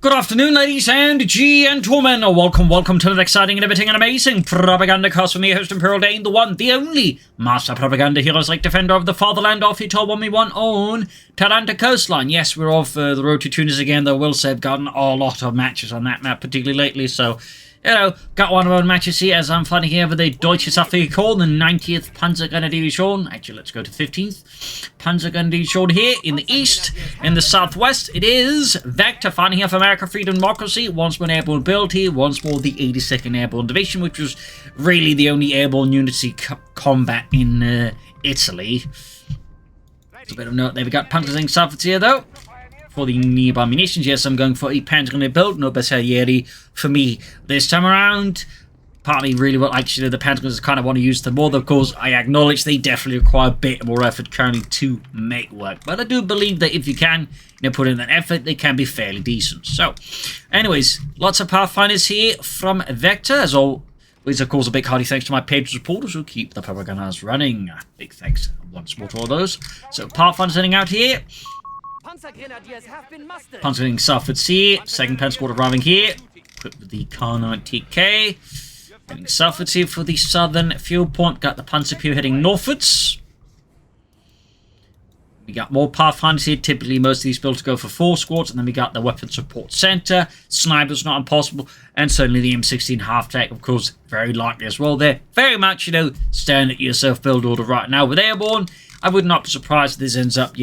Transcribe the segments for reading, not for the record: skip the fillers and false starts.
Good afternoon, ladies and gentlemen. Welcome to an exciting and everything and amazing Propagandacast from me, host Imperial Dane, the one, the only master propaganda heroes like defender of the fatherland of it all, one we want on Taranto Coastline. Yes, we're off the road to Tunis again, though we'll say I've gotten a lot of matches on that map, particularly lately, so... You know, got one of our own matches here as I'm fighting here with the Deutsche Saffie-Korn, the 90th Panzergrenadiers. Actually, let's go to 15th Panzergrenadiers here in the east. In the southwest, it is Vector fighting here for America, Freedom, Democracy. Once more an airborne build here, once more the 82nd Airborne Division, which was really the only airborne unity combat in Italy. It's a bit of a note there. We got Panzergrenadiers Southwards here, though. For the nearby munitions, yes, I'm going for a Panzergrenadier build, no Bersaglieri for me this time around. Partly really what actually the Panzergrenadiers kind of want to use them more, though of course I acknowledge they definitely require a bit more effort currently to make work. But I do believe that if you can, put in that effort, they can be fairly decent. So, anyways, lots of Pathfinders here from Vector, as always, of course, a big hearty thanks to my patrons supporters who keep the propagandas running. Big thanks once more to all those. So, Pathfinders heading out here. Panzergrenadiers have been mustered. Panzergrenadiers Southwards here. Second Pen Squad arriving here. Equipped with the CoH3. Heading southwards here for the southern fuel point. Got the Panzergrenadier heading northwards. We got more Pathfinders here. Typically, most of these builds go for 4 squads. And then we got the Weapon Support Center. Snipers, not impossible. And certainly the M16 half-tech, of course, very likely as well. They're very much, staring at USF build order right now with Airborne. I would not be surprised if this ends up,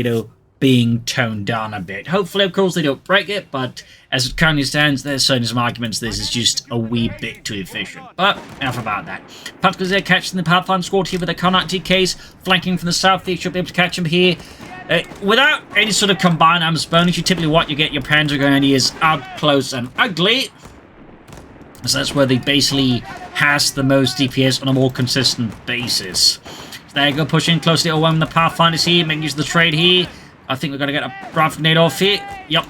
being toned down a bit. Hopefully, of course, they don't break it, but as it currently stands, there's certainly some arguments this is just a wee bit too efficient. But enough about that. Panzergrenadiers catching the Pathfinder squad here with the CoH3s, flanking from the south. They should be able to catch them here. Without any sort of combined arms bonus, you typically what you get your Panzergrenadiers up close and ugly. So that's where they basically has the most DPS on a more consistent basis. So there you go, pushing closely away from the Pathfinders here, making use of the trade here. I think we're going to get a rifle grenade off here. Yep.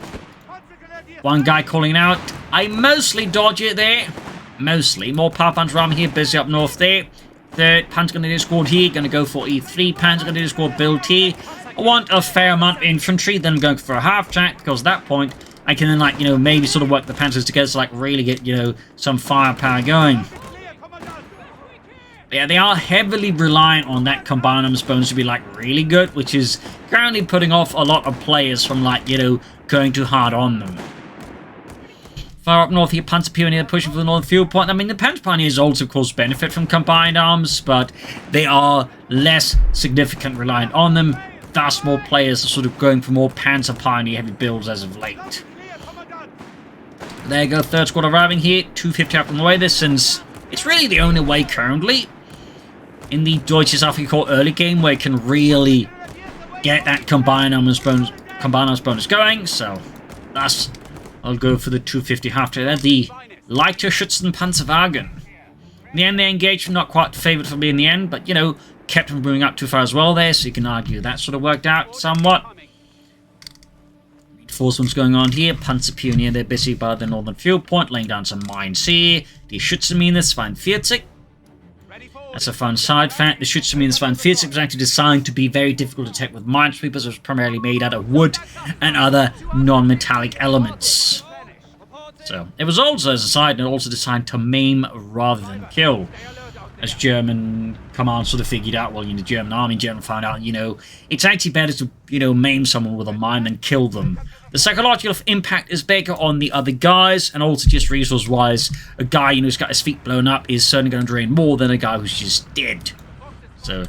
One guy calling out. I mostly dodge it there. Mostly. More Pathfinders around here. Busy up north there. Third Panzergrenadier squad here. Going to go for E3 Panzergrenadier squad build here. I want a fair amount of infantry. Then I'm going for a half-track. Because at that point, I can then, maybe sort of work the Panzers together to, really get, some firepower going. Yeah, they are heavily reliant on that combined arms bonus to be, really good, which is currently putting off a lot of players from, going too hard on them. Far up north here, Panzer Pioneer pushing for the northern field point. I mean, the Panzer Pioneers also, of course, benefit from combined arms, but they are less significant reliant on them. Thus, more players are sort of going for more Panzer Pioneer heavy builds as of late. There you go, third squad arriving here. 250 up on the way. This, since it's really the only way currently in the Deutsche Saffie-Korn early game where it can really get that combined arms bonus going. So that's I'll go for the 250 half-track there. The lighter Schützenpanzerwagen. In the end, they engaged, not quite favoured for me in the end, but kept from moving up too far as well there, so you can argue that sort of worked out somewhat. Reinforcements going on here. Panzer Pioneer, they're busy by the northern field point, laying down some mines here. Die Schützenmine 42. That's a fun side fact. The Schützenmine 42 was actually designed to be very difficult to detect with minesweepers. It was primarily made out of wood and other non-metallic elements. So, it was also, as a side note, also designed to maim rather than kill. As German command sort of figured out, well, German army in general found out, it's actually better to, maim someone with a mine than kill them. The psychological impact is bigger on the other guys, and also just resource-wise, a guy, who's got his feet blown up is certainly going to drain more than a guy who's just dead. So,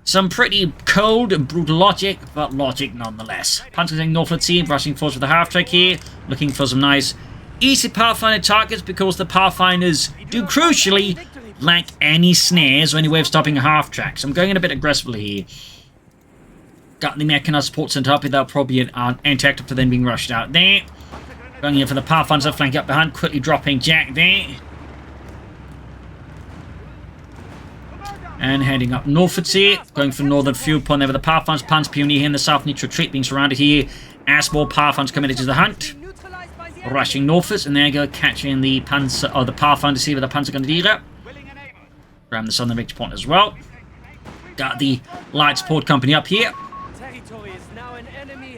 some pretty cold and brutal logic, but logic nonetheless. Panzergrenadier northwards here, rushing forward with the half-track here, looking for some nice, easy Pathfinder targets, because the Pathfinders do crucially lack any snares or any way of stopping a half-track. So I'm going in a bit aggressively here. Got the mechanized support center up here. That'll probably be an anti-active to then being rushed out there. Going in for the Pathfinders, flank up behind. Quickly dropping Jack there. And heading up northwards here. Going for northern field point there with the Pathfinders. Panzer Pioneer here in the south. Need to retreat, being surrounded here. As more Pathfinders come into the hunt. Rushing northwards. And there you go, catching the the Pathfinders here with the Panzergrenadier. Around the southern victory point as well. Got the light support company up here.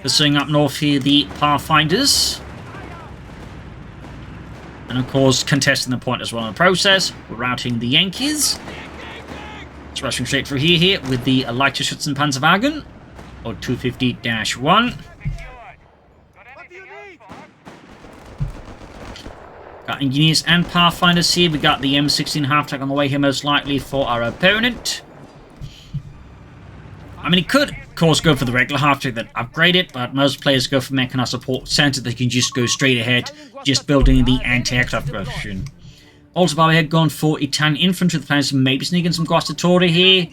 Pursuing up north here the Pathfinders. And of course, contesting the point as well in the process. We're routing the Yankees. It's rushing straight through here with the Leichter Schützen Panzerwagen, or 250-1. Got engineers and pathfinders here. We got the M16 half-track on the way here, most likely for our opponent. I mean, he could, of course, go for the regular half-track that upgrade it, but most players go for mechanized support center. They can just go straight ahead, just building the anti-aircraft version. Also, by the way, had gone for Italian Infantry. The plans to maybe sneak in some Guastatori here.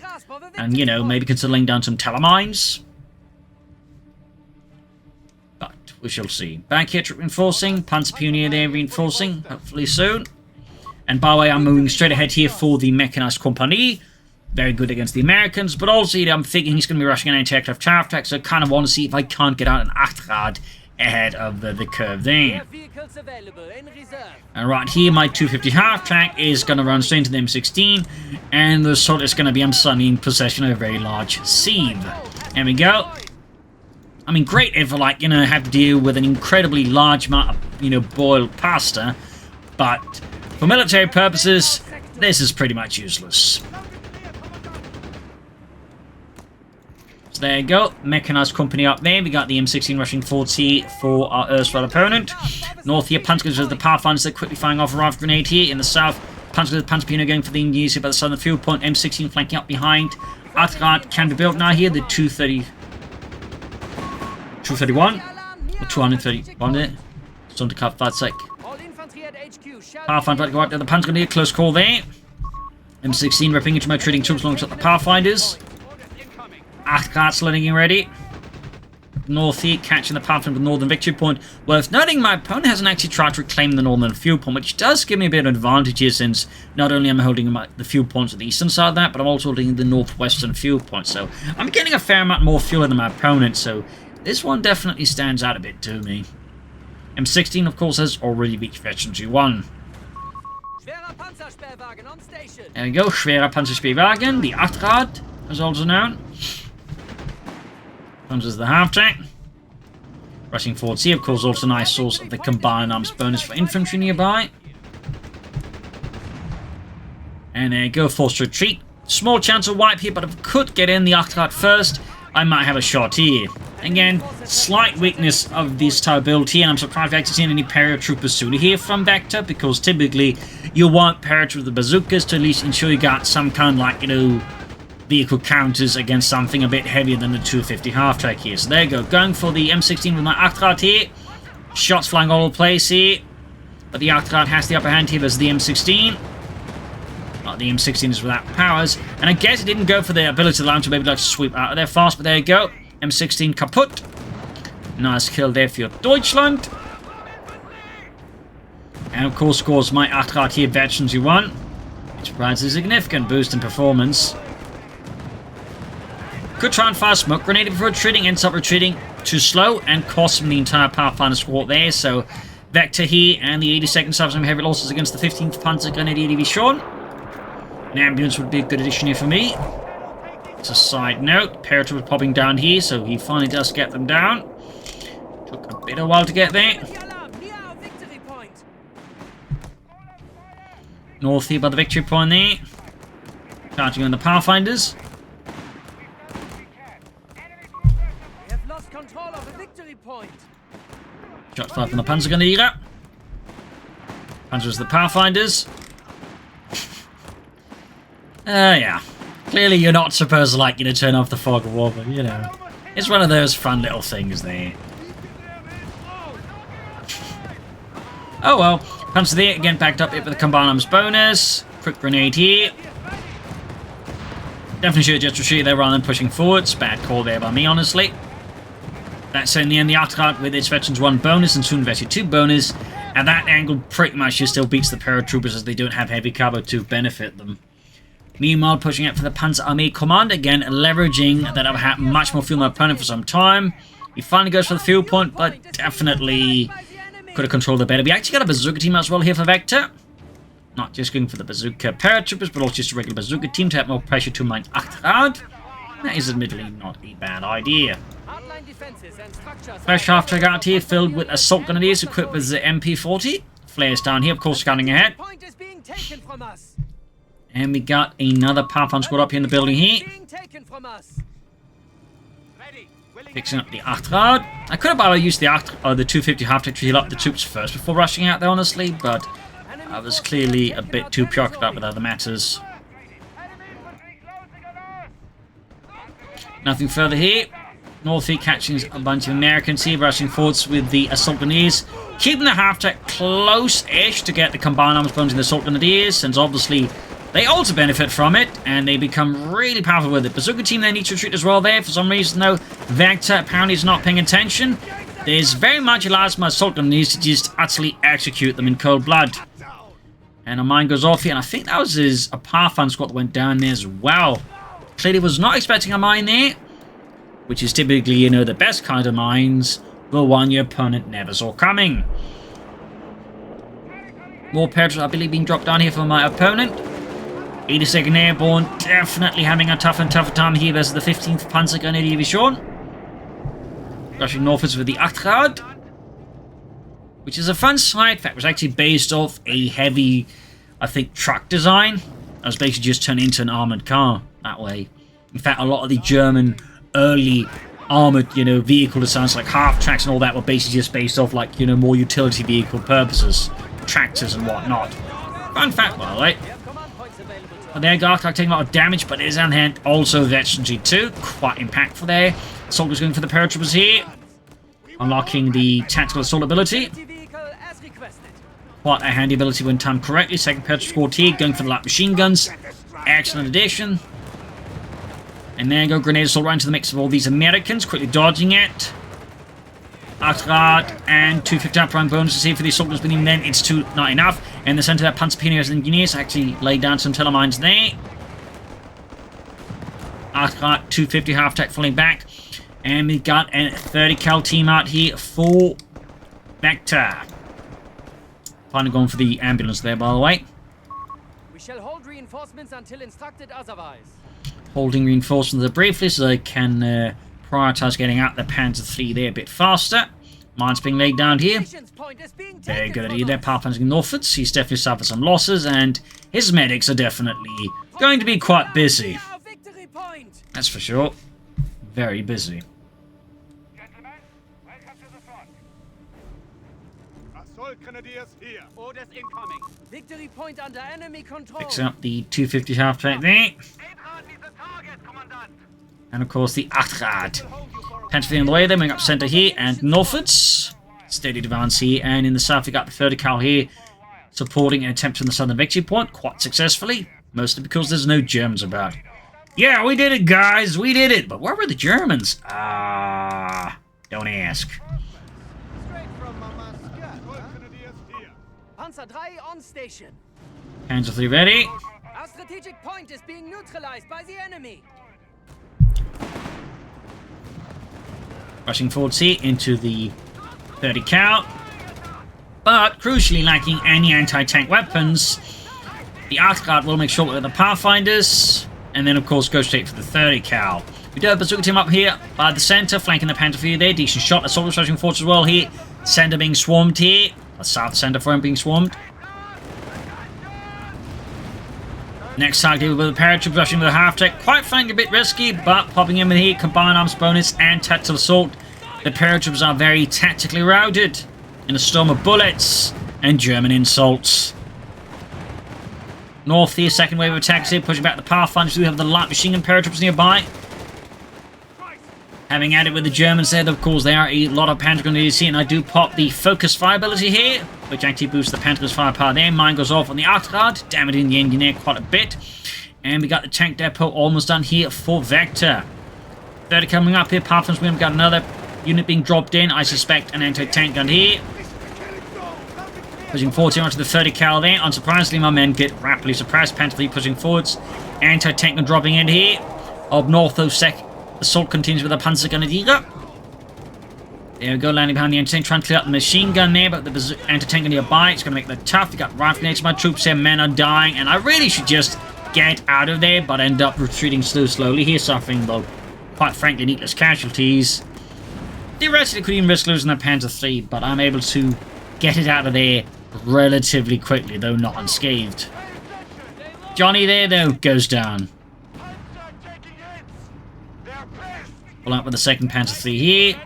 And, you know, maybe consider laying down some telemines. But we shall see. Back here, troop reinforcing. Panzer Pioneer there reinforcing. Hopefully soon. And by the way, I'm moving straight ahead here for the Mechanized Company. Very good against the Americans. But also, you know, I'm thinking he's going to be rushing an anti-aircraft half-track. So I kind of want to see if I can't get out an Achtrad ahead of the curve there. And right here, my 250 half-track is going to run straight into the M16, and the sort is going to be, I'm suddenly in possession of a very large sieve. There we go. I mean, great if, like, you know, have to deal with an incredibly large amount of, you know, boiled pasta, but for military purposes, this is pretty much useless. So there you go, mechanized company up there. We got the M16 rushing forwards here for our erstwhile opponent. North here, Panzergrenadiers with the Pathfinders, they're quickly firing off a rifle grenade here. In the south, Panzergrenadiers with Panzer Pioneer going for the engineers here by the southern field point. M16 flanking up behind. Achtrad can be built now here, the 231 or 231 there. Something to cut that sake. Pathfinder go out there, the Panzergrenadier, close call there. M16 ripping into my trading troops alongside the Pathfinders. Achtrad letting you ready. North here, catching the path from the northern victory point. Worth noting, my opponent hasn't actually tried to reclaim the northern fuel point, which does give me a bit of advantage here, since not only am I holding the fuel points at the eastern side of that, but I'm also holding the northwestern fuel point. So I'm getting a fair amount more fuel than my opponent, so this one definitely stands out a bit to me. M16, of course, has already reached Veteran 1. There we go, Schwerer Panzerspeerwagen, the Achtrad, as also known. Comes as the half-track. Rushing forwards here, of course, also a nice source of the combined arms bonus for infantry nearby. And there you go, forced retreat. Small chance of wipe here, but if I could get in the Achtrad first, I might have a shot here. Again, slight weakness of this type of build here, and I'm surprised I've actually seen any paratroopers sooner here from Vector, because typically you want paratroopers with bazookas to at least ensure you got some kind of, like, you know, vehicle counters against something a bit heavier than the 250 half-track here. So there you go, going for the M16 with my Achtrad here. Shots flying all over the place here. But the Achtrad has the upper hand here versus the M16. Well, the M16 is without powers. And I guess it didn't go for the ability to allow him to maybe like to sweep out of there fast, but there you go. M16 kaput. Nice kill there for Deutschland. And of course scores my Achtrad here, Veterans 1, which provides a significant boost in performance. Could try and fire smoke grenade before retreating, ends up retreating too slow and costs him the entire Pathfinder squad there. So Vector here and the 82nd suffers some heavy losses against the 15th Panzergrenadier Division. An ambulance would be a good addition here for me. It's a side note, Paratroopers popping down here, so he finally does get them down. Took a bit of a while to get there. North here by the victory point there. Charging on the Pathfinders. Shot fired from the Panzergrenadier. Panzers the Pathfinders. Yeah. Clearly you're not supposed to, like, you know, turn off the fog of war, but, you know, it's one of those fun little things there. Oh well. Panzer there, again backed up it with a combined arms bonus. Quick grenade here. Definitely should have just retreated there rather than pushing forwards. Bad call there by me, honestly. That's in the end the Achtrad with its Veterans 1 bonus and soon Veteran 2 bonus. At that angle, pretty much just still beats the Paratroopers as they don't have heavy carbo to benefit them. Meanwhile, pushing out for the Panzer Army Command, again, leveraging that I've had much more fuel than my opponent for some time. He finally goes for the fuel point, but definitely could have controlled it better. We actually got a bazooka team as well here for Vector. Not just going for the bazooka Paratroopers, but also just a regular bazooka team to have more pressure to mine Achtrad. That is admittedly not a bad idea. Fresh half-track out here filled with assault grenadiers equipped with the MP40 flares down here, of course, scanning ahead. Point is being taken from us. And we got another Pathfinder squad up here in the building here. Being taken from us. Fixing up the Achtrad. I could have probably used the 250 half-tech to heal up the troops first before rushing out there, honestly, but I was clearly a bit too preoccupied with other matters. Nothing further here. North here catching a bunch of Americans here, rushing forwards with the Assault Grenadiers. Keeping the half-tech close-ish to get the combined arms bonus in the Assault Grenadiers, since obviously they also benefit from it, and they become really powerful with it. Bazooka team, they need to retreat as well there. For some reason, though, Vector apparently is not paying attention. There's very much allows my Assault Grenadiers to just utterly execute them in cold blood. And a mine goes off here, and I think that was a Pathfinder squad that went down there as well. Clearly was not expecting a mine there, which is typically, you know, the best kind of mines, the one your opponent never saw coming. More paratroopers, I believe, being dropped down here for my opponent. 82nd Airborne definitely having a tougher and tougher time here versus the 15th Panzergrenadier Division. Rushing northwards with the Achtrad, which is a fun side fact. It was actually based off a heavy, I think, truck design. It was basically just turned into an armoured car that way. In fact, a lot of the German early armoured, you know, vehicle designs like half-tracks and all that were basically just based off, like, you know, more utility vehicle purposes. Tractors and whatnot. Fun fact, by the way. There, Garthak taking a lot of damage, but it is on hand. Also, Veteran G2, quite impactful there. Soldiers going for the paratroopers here. Unlocking the tactical assault ability. Quite a handy ability when timed correctly. Second paratrooper squad here, going for the light machine guns. Excellent addition. And there go grenade assault right into the mix of all these Americans, quickly dodging it. Achtrad and 250 upright bonuses here for the assaulters, but even then it's not enough. In the centre of that, Panzergrenadiers and Engineers actually laid down some telemines there. Achtrad 250 half-tech falling back. And we got a 30 cal team out here for Vector. Finally going for the ambulance there, by the way. We shall hold reinforcements until instructed otherwise. Holding reinforcements briefly so they can prioritize getting out the Panzer III there a bit faster. Mines being laid down here. Very good idea there. Pathfinder's northwards. He's definitely suffered some losses, and his medics are definitely going to be quite busy. That's for sure. Very busy. Gentlemen, welcome to the front. Assault Grenadiers here. Orders incoming. Victory point under enemy control. Fixing up the 250 half-track there. And of course the Achtrad. Panzer in the way, then moving up centre here and northwards. Steady advance here, and in the south we got the 30 cal here supporting an attempt on the southern victory point quite successfully. Mostly because there's no Germans about. Yeah, we did it, guys, we did it. But where were the Germans? Don't ask. Straight from Panzer 3 on station. Panzer III ready. Our strategic point is being neutralized by the enemy. Rushing forwards here into the 30 cal. But crucially lacking any anti-tank weapons. The Achtrad will make sure with the Pathfinders. And then of course go straight for the 30 cal. We do have a bazooka team up here by the centre, flanking the Panther III there. Decent shot. Assault rushing forwards as well here. Centre being swarmed here. The south centre for him being swarmed. Next target with the paratroopers rushing with the half-tech. Quite frankly a bit risky, but popping in with here, combined arms bonus and tactical assault. The paratroopers are very tactically routed in a storm of bullets and German insults. North here, second wave of attacks here, pushing back the Pathfinders. We have the light machine gun paratroopers nearby. Having added with the Germans there, of course, there are a lot of Panzergrenadiers here, and I do pop the focus fire ability here, which actually boosts the Panzer's firepower there. Mine goes off on the Achtrad, damaging the engineer quite a bit. And we got the tank depot almost done here for Vector. 30 coming up here, Pathfinders, we've got another unit being dropped in. I suspect an anti-tank gun here. Pushing forward here onto the 30 cal there. Unsurprisingly, my men get rapidly suppressed. Panther III pushing forwards. Anti-tank gun dropping in here. Up north, though, assault continues with a Panzergrenadier. There we go, landing behind the anti-tank, trying to clear out the machine gun there, but the anti-tank gun nearby. It's going to make that tough. We got rifle grenades. My troops here, men are dying, and I really should just get out of there, but end up retreating slowly here, suffering, though, quite frankly, needless casualties. Theoretically, could even risk losing that Panzer III, but I'm able to get it out of there relatively quickly, though not unscathed. Johnny there, though, goes down. Pull out with the second Panzer 3 here.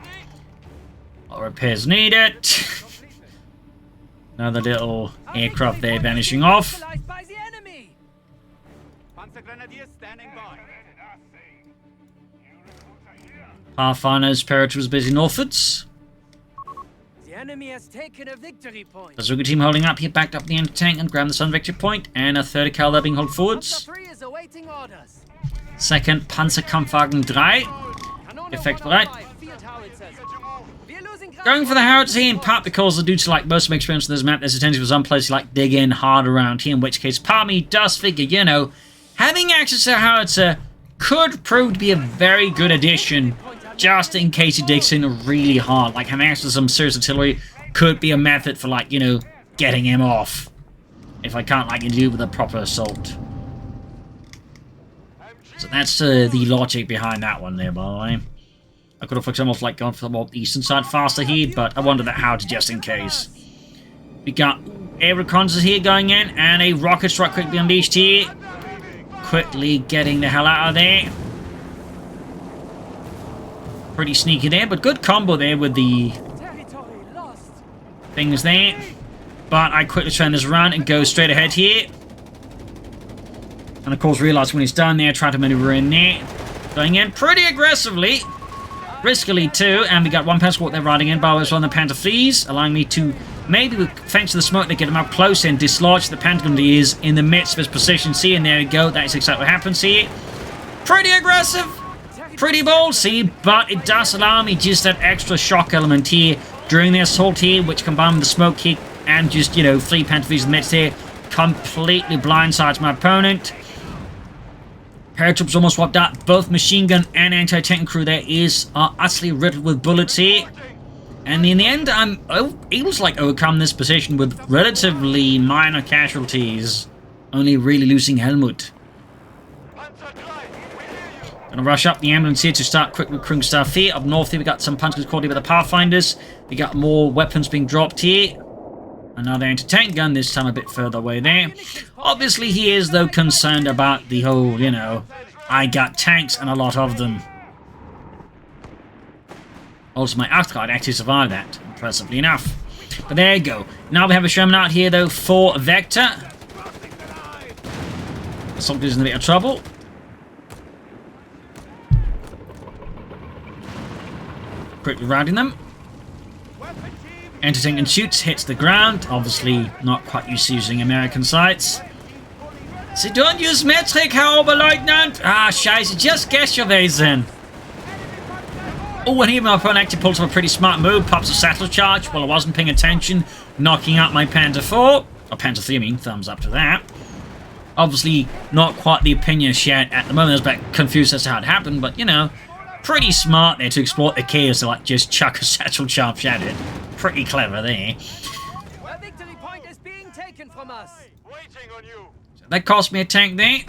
What repairs needed? Another little aircraft there vanishing off. By the enemy. Panzergrenadiers standing by. Pathfinder's Paratroopers busy northwards. The enemy has taken a victory point. Bazooka team holding up here, backed up the anti-tank and grabbed the Sun victory point. And a third cal there being held forwards. Panzer 3 is awaiting orders. Second Panzerkampfwagen 3. Effect bereit. Going for the howitzer here in part because due to like most of my experience on this map, there's a tendency for some places like dig in hard around here, in which case part of me does figure, you know, having access to a howitzer could prove to be a very good addition just in case he digs in really hard. Like having access to some serious artillery could be a method for like, you know, getting him off. If I can't like do with a proper assault. So that's the logic behind that one there, by the way. I could have, for example, like gone for the more eastern side faster here, but I wanted that how to just in case. We got air reconnaissance here going in, and a rocket strike quickly unleashed here. Quickly getting the hell out of there. Pretty sneaky there, but good combo there with the things there. But I quickly turn this around and go straight ahead here. And of course realize when he's done there, try to maneuver in there. Going in pretty aggressively. Riskily too, and we got one Panzer squad there riding in, but it's on the Panther 3s, allowing me to maybe, thanks to the smoke, to get him up close and dislodge the Panzergrenadiers in the midst of his position. See, and there we go, that is exactly what happened. See, pretty aggressive, pretty bold, see, but it does allow me just that extra shock element here during the assault here, which combined with the smoke kick and just, you know, 3 Panther 3s in the midst here, completely blindsides my opponent. Paratroopers almost wiped out. Both machine gun and anti-tank crew there are utterly riddled with bullets here. And in the end, I'm able to like overcome this position with relatively minor casualties. Only really losing Helmut. Gonna rush up the ambulance here to start quick recruiting staff here. Up north here we got some punches caught here with the Pathfinders. We got more weapons being dropped here. Another anti-tank gun, this time a bit further away there. Obviously, he is, though, concerned about the whole, you know, I got tanks and a lot of them. Also, my Achtrad actually survived that, impressively enough. But there you go. Now we have a Sherman out here, though, for Vector. Something's in a bit of trouble. Quickly routing them. Anti-tank and shoots, hits the ground. Obviously, not quite used to using American sights. Sie don't use metric, Herr Oberleutnant! Ah, scheiße, just guess your ways in. Oh, and here my opponent actually pulls up a pretty smart move, pops a satchel charge while I wasn't paying attention, knocking out my Panther 4. Or Panther 3, I mean, thumbs up to that. Obviously, not quite the opinion shared at the moment. I was a bit confused as to how it happened, but, you know, pretty smart there to exploit the chaos to, like, just chuck a satchel charge at it. Pretty clever there. A victory point is being taken from us. Waiting on you. So that cost me a tank there.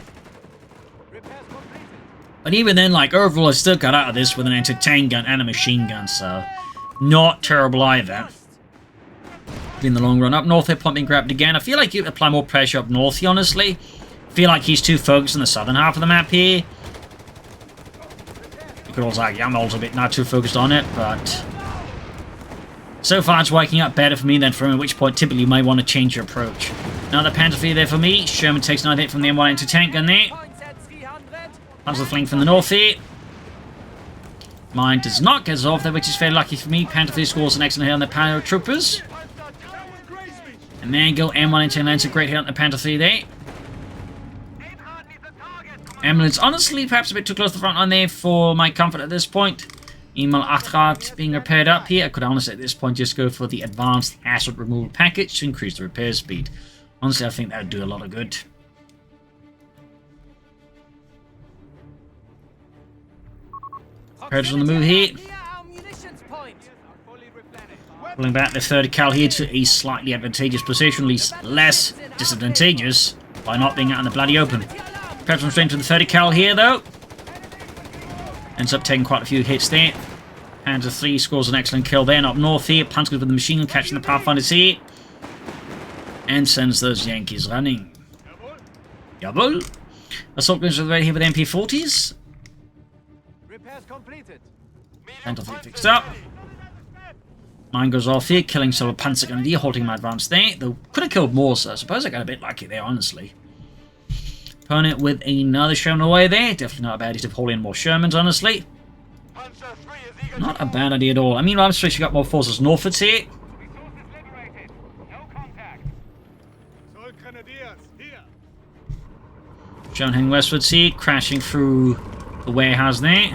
But even then, like, overall, I still got out of this with an anti-tank gun and a machine gun, so not terrible either. In the long run, up north, point being grabbed again. I feel like you apply more pressure up north, honestly. I feel like he's too focused on the southern half of the map here. You could also argue I'm also a bit not too focused on it, but so far it's working out better for me than for him, at which point typically you might want to change your approach. Another Panther 3 there for me. Sherman takes another hit from the M1 anti-tank gun there. Punches the flank from the north here. Mine does not get off there, which is very lucky for me. Panther 3 scores an excellent hit on the Paratroopers. And there you go, M1 anti-tank lands a great hit on the Panther 3 there. Ambulance, honestly, perhaps a bit too close to the front line there for my comfort at this point. Email Achtrad being repaired up here. I could honestly at this point just go for the advanced asset removal package to increase the repair speed. Honestly, I think that would do a lot of good. Predators on the move here. Pulling back the 30 cal here to a slightly advantageous position, at least less disadvantageous by not being out in the bloody open. Predators straight to the 30 cal here though. Ends up taking quite a few hits there. Panzer 3 scores an excellent kill there. And up north here, Panzergrenadiers with the machine gun catching the Pathfinders here. and sends those Yankees running. Jawohl. Assault guns ready here with MP40s. Repairs completed. Panther fleet fixed up. Mine goes off here, killing several Panzergrenadiers, halting my advance there. Though could have killed more, so I suppose I got a bit lucky there, honestly. Opponent with another Sherman away there. Definitely not a bad idea to haul in more Shermans, honestly. Not a bad idea at all. I mean, I'm supposed to got more forces northwards here. Sherman heading westwards here, crashing through the warehouse there.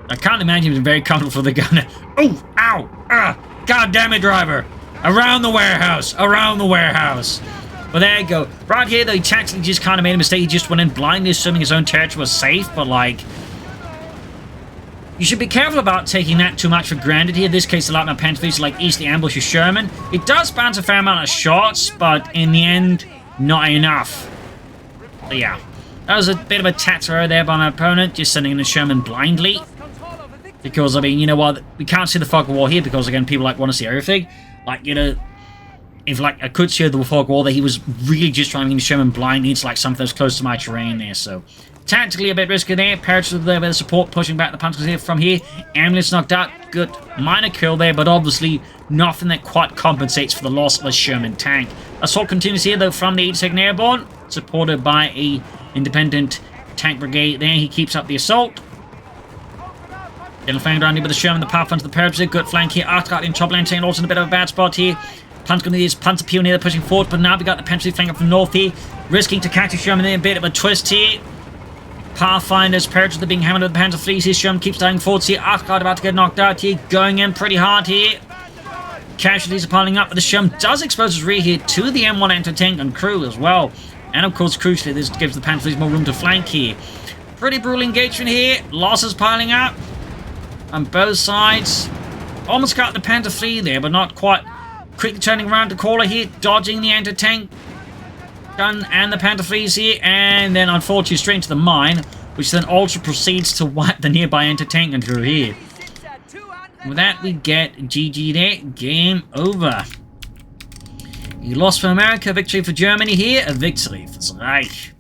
I can't imagine it was very comfortable for the gunner. Oh, ow, god damn it, driver. Around the warehouse, around the warehouse. Well, there you go. Right here, though, he tactically just kind of made a mistake. He just went in blindly, assuming his own territory was safe, but, like, you should be careful about taking that too much for granted here. In this case, a lot of my Panthers like easily ambush a Sherman. It does bounce a fair amount of shots, but in the end, not enough. But yeah, that was a bit of a tactical error there by my opponent, just sending in a Sherman blindly. Because, I mean, you know what, we can't see the fog of war here because, again, people like want to see everything. Like, you know, if, like, I could see the fog of war there, he was really just trying to Sherman blindly into, like, something that's close to my terrain there, so... Tactically a bit risky there. Paratroopers there with the support, pushing back the Panzers here from here. Ambulance knocked out. Good minor kill there, but obviously nothing that quite compensates for the loss of a Sherman tank. Assault continues here, though, from the 82nd Airborne, supported by a independent tank brigade there. He keeps up the assault. Little flank around here with the Sherman, the Pathfinder, the Paratroopers. Good flank here. Arcot in top lane, taking also in a bit of a bad spot here. Panzergrenadiers, Panzer Pioneer pushing forward, but now we got the Panzer flank up from north here. Risking to catch a Sherman there, a bit of a twist here. Pathfinders, Paratroopers being hammered with the Panzer fleet. His Sherman keeps dying forwards here. Arcot about to get knocked out here. Going in pretty hard here. Casualties are piling up, but the Sherman does expose his rear here to the M1 anti-tank and crew as well. And of course, crucially, this gives the Panzer fleet more room to flank here. Pretty brutal engagement here. Losses piling up on both sides. Almost got the Panzer fleet there, but not quite. Quickly turning around to corner here, dodging the anti-tank gun and the Panther flees here, and then unfortunately straight into the mine, which then also proceeds to wipe the nearby anti-tank and through here. With that, we get GG there. Game over. You lost for America, victory for Germany here, a victory for the Reich.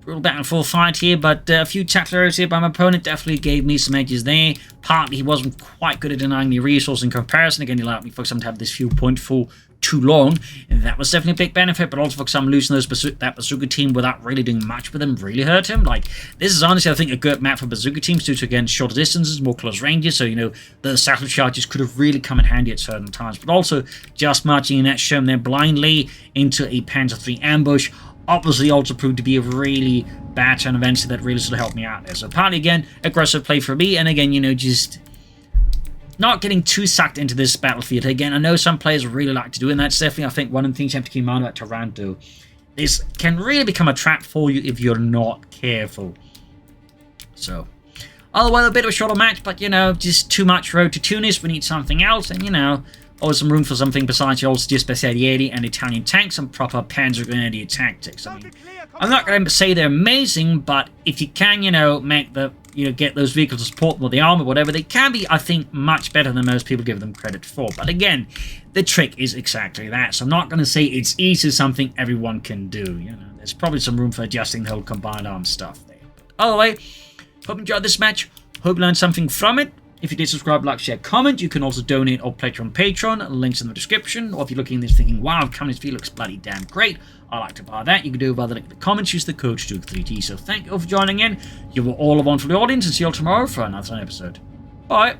Brutal back and forth fight here, but a few tactical errors here by my opponent definitely gave me some edges there. Partly he wasn't quite good at denying me resource in comparison. Again, he allowed me for some to have this viewpoint for too long, and that was definitely a big benefit, but also for some losing that bazooka team without really doing much with them really hurt him. Like, this is honestly, I think, a good map for bazooka teams due to, again, shorter distances, more close ranges, so, you know, the satchel charges could have really come in handy at certain times, but also just marching in that Sherman there blindly into a Panzer III ambush obviously also proved to be a really bad turn of events that really sort of helped me out there. So partly, again, aggressive play for me, and again, you know, just not getting too sucked into this battlefield. Again, I know some players really like to do it, and that's definitely, I think, one of the things you have to keep in mind about Taranto. This can really become a trap for you if you're not careful. So, otherwise, a bit of a shorter match, but, you know, just too much road to Tunis. We need something else, and, you know, always some room for something besides your old Specialieri and Italian tanks and proper Panzergrenadier tactics. I mean, I'm not going to say they're amazing, but if you can, you know, make the, you know, get those vehicles to support them with the armor, whatever, they can be, I think, much better than most people give them credit for. But again, the trick is exactly that. So I'm not going to say it's easily something everyone can do. You know, there's probably some room for adjusting the whole combined arms stuff there. But either way, hope you enjoyed this match. Hope you learned something from it. If you did subscribe, like, share, comment, you can also donate or pledge on Patreon. Links in the description. Or if you're looking at this thinking, wow, Company's fee looks bloody damn great, I like to buy that. You can do it by the link in the comments. Use the code CoH3. So thank you all for joining in. You were all a wonderful audience, and see you all tomorrow for another episode. Bye.